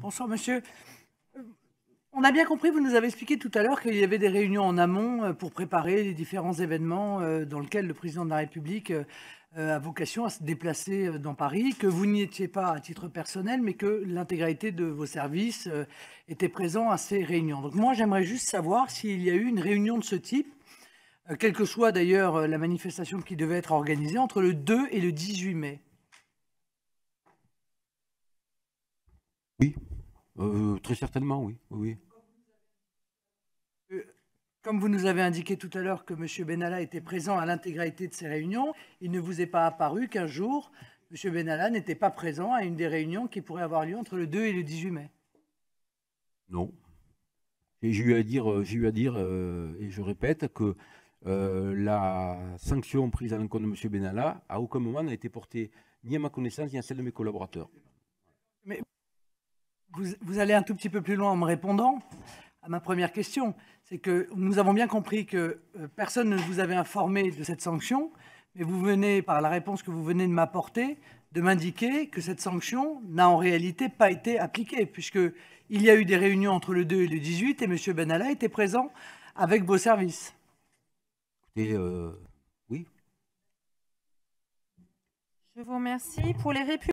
Bonsoir, monsieur. On a bien compris, vous nous avez expliqué tout à l'heure qu'il y avait des réunions en amont pour préparer les différents événements dans lesquels le président de la République a vocation à se déplacer dans Paris, que vous n'y étiez pas à titre personnel, mais que l'intégralité de vos services était présent à ces réunions. Donc moi, j'aimerais juste savoir s'il y a eu une réunion de ce type, quelle que soit d'ailleurs la manifestation qui devait être organisée, entre le 2 et le 18 mai. Oui, très certainement, oui. Oui. Comme vous nous avez indiqué tout à l'heure que M. Benalla était présent à l'intégralité de ces réunions, il ne vous est pas apparu qu'un jour, M. Benalla n'était pas présent à une des réunions qui pourrait avoir lieu entre le 2 et le 18 mai. Non. Et j'ai eu à dire, et je répète, que la sanction prise à l'encontre de M. Benalla, à aucun moment n'a été portée ni à ma connaissance ni à celle de mes collaborateurs. Mais vous allez un tout petit peu plus loin en me répondant à ma première question. C'est que nous avons bien compris que personne ne vous avait informé de cette sanction, mais vous venez, par la réponse que vous venez de m'apporter, de m'indiquer que cette sanction n'a en réalité pas été appliquée, puisqu'il y a eu des réunions entre le 2 et le 18 et M. Benalla était présent avec vos services. Et oui. Je vous remercie. Pour les républicains.